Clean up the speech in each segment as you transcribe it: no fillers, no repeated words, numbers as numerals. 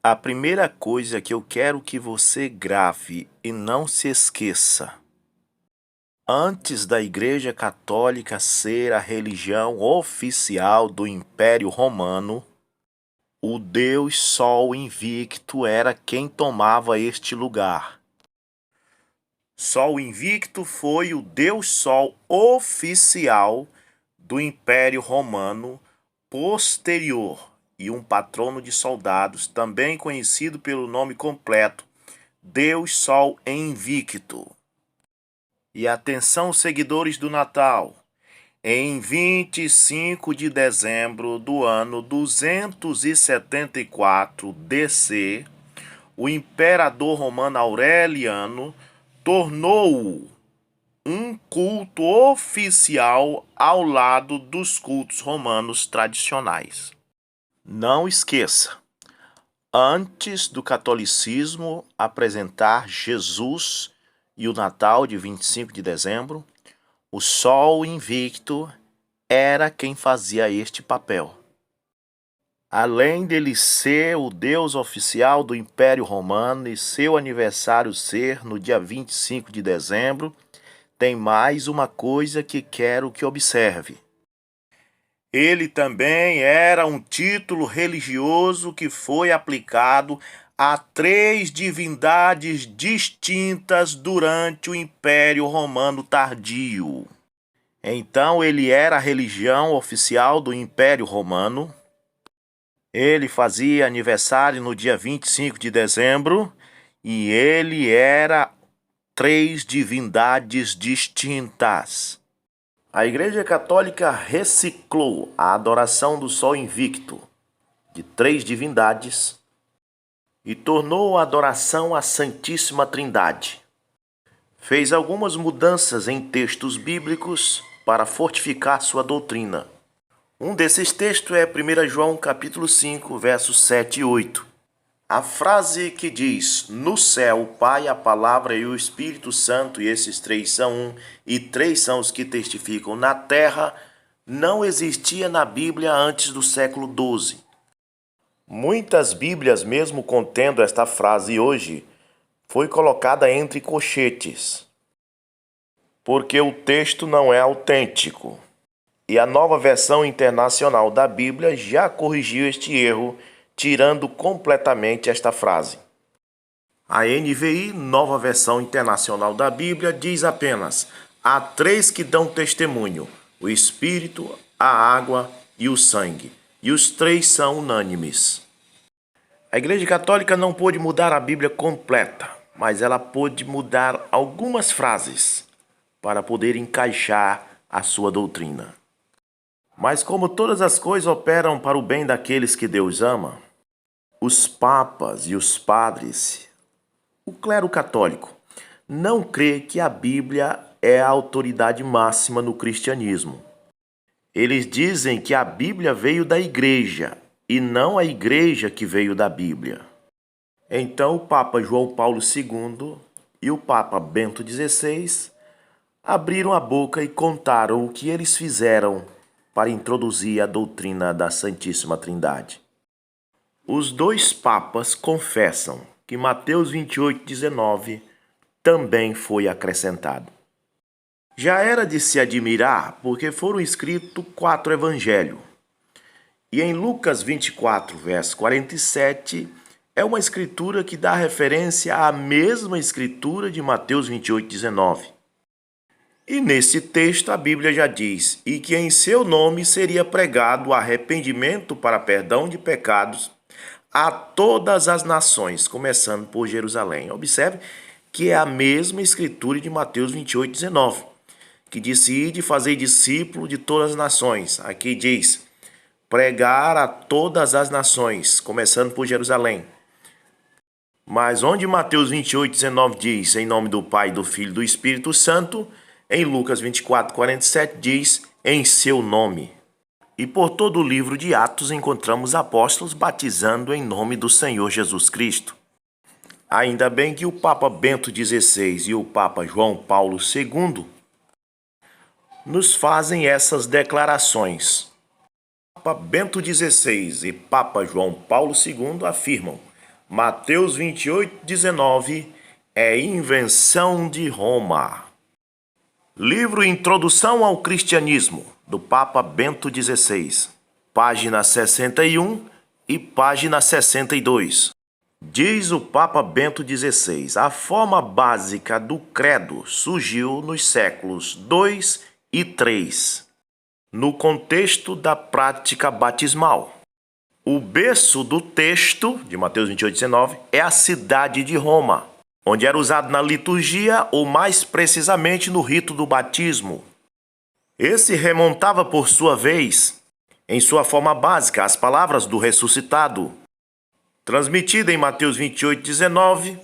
A primeira coisa que eu quero que você grave e não se esqueça: antes da Igreja Católica ser a religião oficial do Império Romano, o Deus Sol Invicto era quem tomava este lugar. Sol Invicto foi o Deus Sol oficial do Império Romano posterior e um patrono de soldados, também conhecido pelo nome completo, Deus Sol Invicto. E atenção, seguidores do Natal, em 25 de dezembro do ano 274 DC, o imperador romano Aureliano tornou-o um culto oficial ao lado dos cultos romanos tradicionais. Não esqueça, antes do catolicismo apresentar Jesus e o Natal de 25 de dezembro, o Sol Invicto era quem fazia este papel. Além dele ser o deus oficial do Império Romano e seu aniversário ser no dia 25 de dezembro, tem mais uma coisa que quero que observe. Ele também era um título religioso que foi aplicado a 3 divindades distintas durante o Império Romano tardio. Então ele era a religião oficial do Império Romano. Ele fazia aniversário no dia 25 de dezembro e ele era 3 divindades distintas. A Igreja Católica reciclou a adoração do Sol Invicto de 3 divindades e tornou a adoração à Santíssima Trindade. Fez algumas mudanças em textos bíblicos para fortificar sua doutrina. Um desses textos é 1 João capítulo 5, versos 7 e 8. A frase que diz: no céu o Pai, a Palavra e o Espírito Santo, e esses 3 são um, e 3 são os que testificam na terra, não existia na Bíblia antes do século XII. Muitas Bíblias, mesmo contendo esta frase hoje, foi colocada entre colchetes, porque o texto não é autêntico. E a Nova Versão Internacional da Bíblia já corrigiu este erro, tirando completamente esta frase. A NVI, Nova Versão Internacional da Bíblia, diz apenas: há 3 que dão testemunho, o Espírito, a água e o sangue, e os 3 são unânimes. A Igreja Católica não pôde mudar a Bíblia completa, mas ela pôde mudar algumas frases para poder encaixar a sua doutrina. Mas como todas as coisas operam para o bem daqueles que Deus ama, os papas e os padres, o clero católico, não crê que a Bíblia é a autoridade máxima no cristianismo. Eles dizem que a Bíblia veio da igreja e não a igreja que veio da Bíblia. Então o Papa João Paulo II e o Papa Bento XVI abriram a boca e contaram o que eles fizeram para introduzir a doutrina da Santíssima Trindade. Os 2 papas confessam que Mateus 28:19 também foi acrescentado. Já era de se admirar porque foram escritos 4 evangelhos. E em Lucas 24, verso 47, é uma escritura que dá referência à mesma escritura de Mateus 28:19. E nesse texto a Bíblia já diz: e que em seu nome seria pregado o arrependimento para perdão de pecados a todas as nações, começando por Jerusalém. Observe que é a mesma escritura de Mateus 28:19, que disse: ide fazer discípulo de todas as nações. Aqui diz: pregar a todas as nações, começando por Jerusalém. Mas onde Mateus 28:19 diz: em nome do Pai, do Filho e do Espírito Santo, em Lucas 24:47 diz: em seu nome. E por todo o livro de Atos encontramos apóstolos batizando em nome do Senhor Jesus Cristo. Ainda bem que o Papa Bento XVI e o Papa João Paulo II nos fazem essas declarações. Papa Bento XVI e Papa João Paulo II afirmam: Mateus 28:19 é invenção de Roma. Livro Introdução ao Cristianismo, do Papa Bento XVI, página 61 e página 62. Diz o Papa Bento XVI, a forma básica do credo surgiu nos séculos II e III, no contexto da prática batismal. O berço do texto, de Mateus 28:19, é a cidade de Roma, onde era usado na liturgia ou mais precisamente no rito do batismo. Esse remontava, por sua vez, em sua forma básica, as palavras do ressuscitado, transmitida em Mateus 28:19,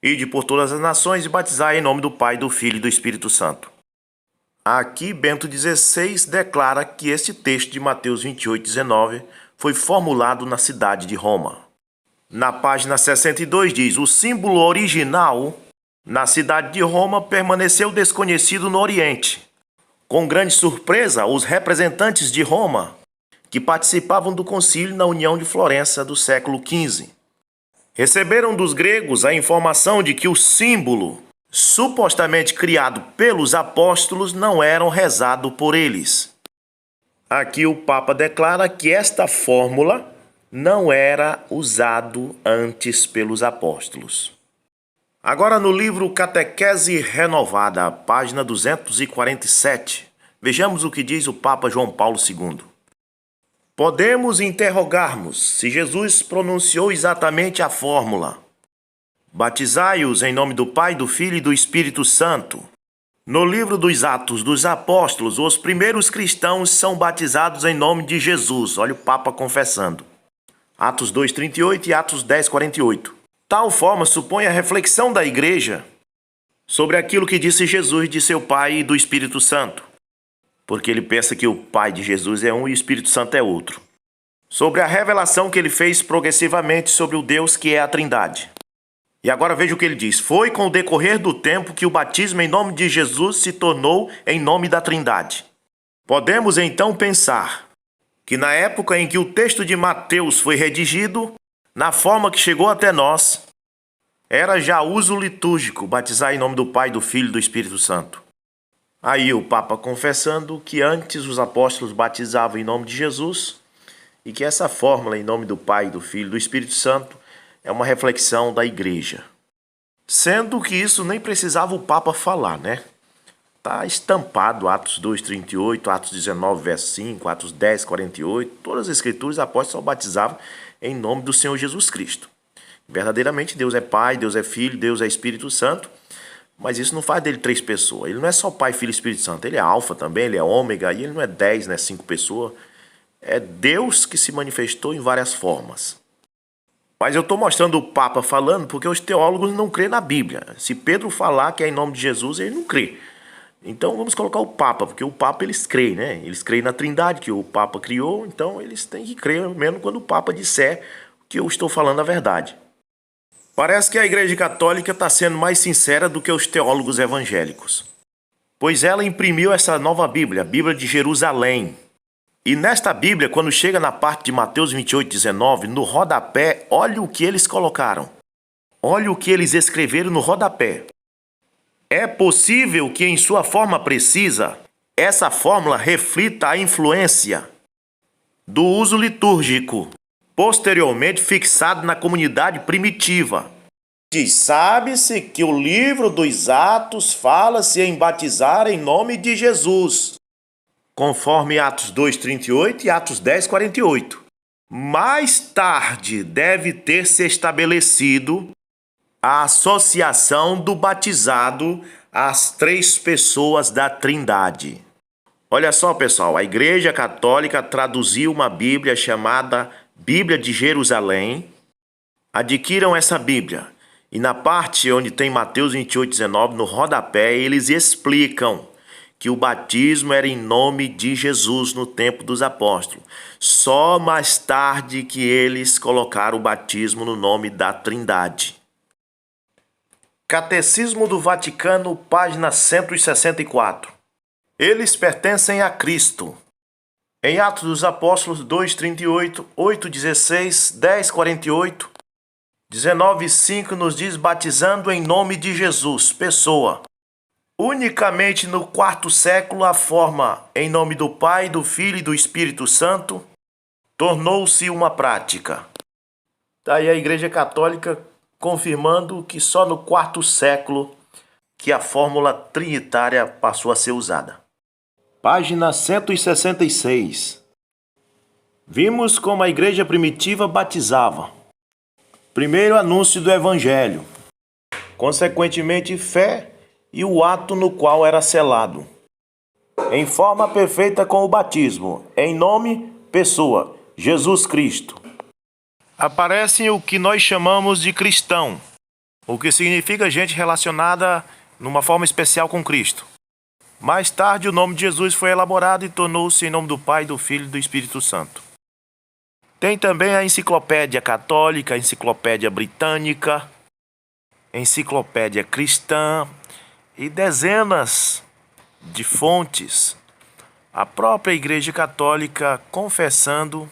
ide por todas as nações e batizai em nome do Pai, do Filho e do Espírito Santo. Aqui, Bento XVI declara que este texto de Mateus 28:19 foi formulado na cidade de Roma. Na página 62 diz, o símbolo original na cidade de Roma permaneceu desconhecido no Oriente. Com grande surpresa, os representantes de Roma, que participavam do concílio na União de Florença do século XV, receberam dos gregos a informação de que o símbolo supostamente criado pelos apóstolos não era rezado por eles. Aqui o Papa declara que esta fórmula não era usado antes pelos apóstolos. Agora no livro Catequese Renovada, página 247, vejamos o que diz o Papa João Paulo II. Podemos interrogar-nos se Jesus pronunciou exatamente a fórmula: batizai-os em nome do Pai, do Filho e do Espírito Santo. No livro dos Atos dos Apóstolos, os primeiros cristãos são batizados em nome de Jesus. Olha o Papa confessando. Atos 2:38 e Atos 10:48. Tal forma supõe a reflexão da Igreja sobre aquilo que disse Jesus de seu Pai e do Espírito Santo, porque ele pensa que o Pai de Jesus é um e o Espírito Santo é outro. Sobre a revelação que ele fez progressivamente sobre o Deus que é a Trindade. E agora veja o que ele diz. Foi com o decorrer do tempo que o batismo em nome de Jesus se tornou em nome da Trindade. Podemos então pensar que na época em que o texto de Mateus foi redigido, na forma que chegou até nós, era já uso litúrgico batizar em nome do Pai, do Filho e do Espírito Santo. Aí o Papa confessando que antes os apóstolos batizavam em nome de Jesus e que essa fórmula em nome do Pai, do Filho e do Espírito Santo é uma reflexão da Igreja. Sendo que isso nem precisava o Papa falar, né? Está estampado Atos 2:38, Atos 19, verso 5, Atos 10:48. Todas as escrituras, os apóstolos só batizavam em nome do Senhor Jesus Cristo. Verdadeiramente, Deus é Pai, Deus é Filho, Deus é Espírito Santo. Mas isso não faz dele 3 pessoas. Ele não é só Pai, Filho e Espírito Santo. Ele é Alfa também, ele é Ômega. E ele não é 10, né? 5 pessoas. É Deus que se manifestou em várias formas. Mas eu estou mostrando o Papa falando porque os teólogos não crêem na Bíblia. Se Pedro falar que é em nome de Jesus, ele não crê. Então vamos colocar o Papa, porque o Papa eles creem, né? Eles creem na Trindade que o Papa criou, então eles têm que crer mesmo quando o Papa disser que eu estou falando a verdade. Parece que a Igreja Católica está sendo mais sincera do que os teólogos evangélicos, pois ela imprimiu essa nova Bíblia, a Bíblia de Jerusalém. E nesta Bíblia, quando chega na parte de Mateus 28:19, no rodapé, olha o que eles colocaram. Olha o que eles escreveram no rodapé. É possível que em sua forma precisa, essa fórmula reflita a influência do uso litúrgico, posteriormente fixado na comunidade primitiva. Sabe-se que o livro dos Atos fala-se em batizar em nome de Jesus, conforme Atos 2:38 e Atos 10:48. Mais tarde deve ter se estabelecido a associação do batizado às 3 pessoas da Trindade. Olha só, pessoal, a Igreja Católica traduziu uma Bíblia chamada Bíblia de Jerusalém. Adquiram essa Bíblia. E na parte onde tem Mateus 28:19, no rodapé, eles explicam que o batismo era em nome de Jesus no tempo dos apóstolos. Só mais tarde que eles colocaram o batismo no nome da Trindade. Catecismo do Vaticano, página 164. Eles pertencem a Cristo. Em Atos dos Apóstolos 2:38, 8:16, 10:48, 19:5 nos diz batizando em nome de Jesus, pessoa. Unicamente no quarto século a forma em nome do Pai, do Filho e do Espírito Santo tornou-se uma prática. Daí a Igreja Católica confirmando que só no quarto século que a fórmula trinitária passou a ser usada. Página 166. Vimos como a igreja primitiva batizava. Primeiro, anúncio do Evangelho. Consequentemente, fé e o ato no qual era selado. Em forma perfeita com o batismo. Em nome, pessoa, Jesus Cristo. Aparece o que nós chamamos de cristão, o que significa gente relacionada numa forma especial com Cristo. Mais tarde, o nome de Jesus foi elaborado e tornou-se em nome do Pai, do Filho e do Espírito Santo. Tem também a Enciclopédia Católica, a Enciclopédia Britânica, Enciclopédia Cristã e dezenas de fontes. A própria Igreja Católica confessando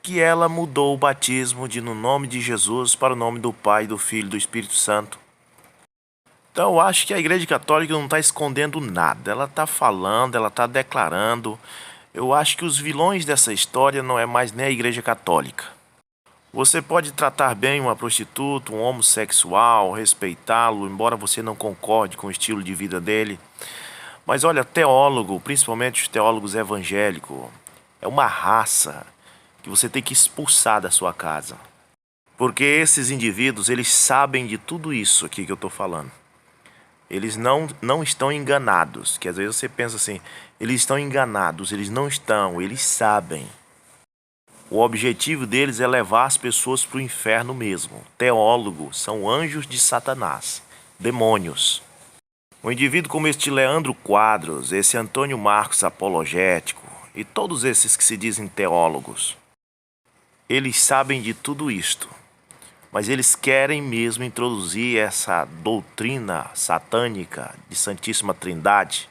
que ela mudou o batismo no nome de Jesus para o nome do Pai, do Filho e do Espírito Santo. Então eu acho que a Igreja Católica não está escondendo nada, ela está falando, ela está declarando. Eu acho que os vilões dessa história não é mais nem a Igreja Católica. Você pode tratar bem uma prostituta, um homossexual, respeitá-lo, embora você não concorde com o estilo de vida dele. Mas olha, teólogo, principalmente os teólogos evangélicos, é uma raça que você tem que expulsar da sua casa. Porque esses indivíduos, eles sabem de tudo isso aqui que eu estou falando. Eles não estão enganados, que às vezes você pensa assim, eles estão enganados, eles não estão, eles sabem. O objetivo deles é levar as pessoas para o inferno mesmo. Teólogos são anjos de Satanás, demônios. Um indivíduo como este Leandro Quadros, esse Antônio Marcos apologético e todos esses que se dizem teólogos, eles sabem de tudo isto. Mas eles querem mesmo introduzir essa doutrina satânica de Santíssima Trindade,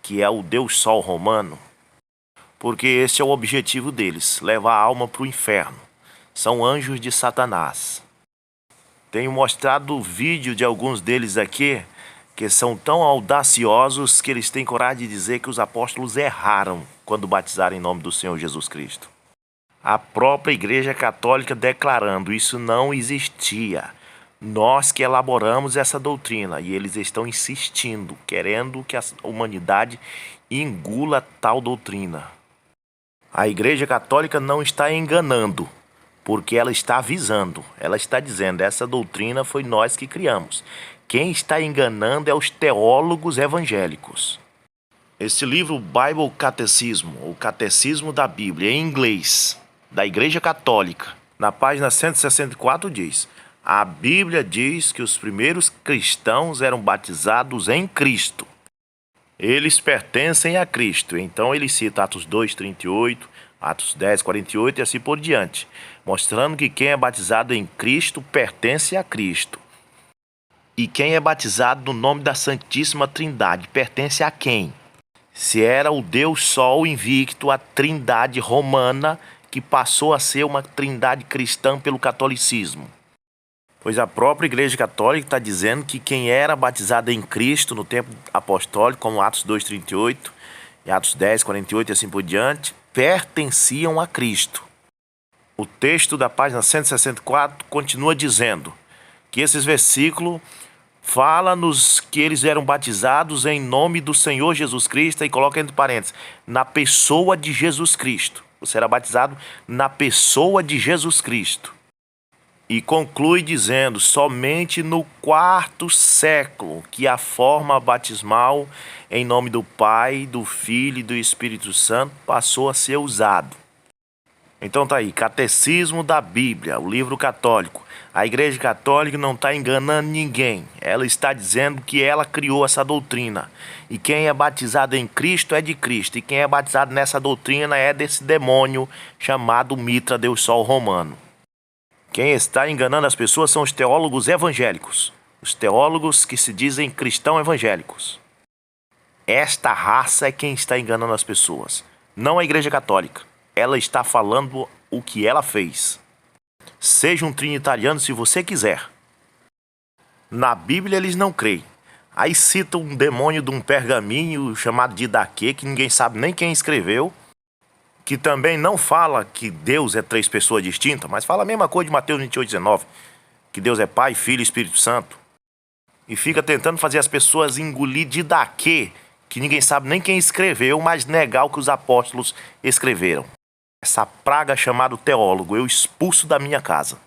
que é o Deus Sol romano, porque esse é o objetivo deles, levar a alma para o inferno. São anjos de Satanás. Tenho mostrado vídeo de alguns deles aqui, que são tão audaciosos que eles têm coragem de dizer que os apóstolos erraram quando batizaram em nome do Senhor Jesus Cristo. A própria Igreja Católica declarando isso não existia. Nós que elaboramos essa doutrina e eles estão insistindo, querendo que a humanidade engula tal doutrina. A Igreja Católica não está enganando, porque ela está avisando. Ela está dizendo, essa doutrina foi nós que criamos. Quem está enganando é os teólogos evangélicos. Esse livro, Bible Catecismo, o Catecismo da Bíblia, em inglês, da Igreja Católica, na página 164 diz: a Bíblia diz que os primeiros cristãos eram batizados em Cristo. Eles pertencem a Cristo. Então ele cita Atos 2:38, Atos 10:48 e assim por diante, mostrando que quem é batizado em Cristo pertence a Cristo. E quem é batizado no nome da Santíssima Trindade pertence a quem? Se era o Deus Sol invicto, a Trindade romana, que passou a ser uma trindade cristã pelo catolicismo. Pois a própria Igreja Católica está dizendo que quem era batizado em Cristo no tempo apostólico, como Atos 2:38 e Atos 10:48 e assim por diante, pertenciam a Cristo. O texto da página 164 continua dizendo que esses versículos fala-nos que eles eram batizados em nome do Senhor Jesus Cristo e coloca entre parênteses, na pessoa de Jesus Cristo. Você era batizado na pessoa de Jesus Cristo. E conclui dizendo, somente no quarto século que a forma batismal em nome do Pai, do Filho e do Espírito Santo passou a ser usado. Então tá aí, Catecismo da Bíblia, o livro católico. A Igreja Católica não está enganando ninguém. Ela está dizendo que ela criou essa doutrina. E quem é batizado em Cristo é de Cristo. E quem é batizado nessa doutrina é desse demônio chamado Mitra, Deus Sol romano. Quem está enganando as pessoas são os teólogos evangélicos. Os teólogos que se dizem cristãos evangélicos. Esta raça é quem está enganando as pessoas. Não a Igreja Católica. Ela está falando o que ela fez. Seja um trinitariano se você quiser. Na Bíblia eles não creem. Aí cita um demônio de um pergaminho chamado Didaquê, que ninguém sabe nem quem escreveu, que também não fala que Deus é três pessoas distintas, mas fala a mesma coisa de Mateus 28:19, que Deus é Pai, Filho e Espírito Santo. E fica tentando fazer as pessoas engolir Didaquê, que ninguém sabe nem quem escreveu, mas negar o que os apóstolos escreveram. Essa praga chamada teólogo, eu expulso da minha casa.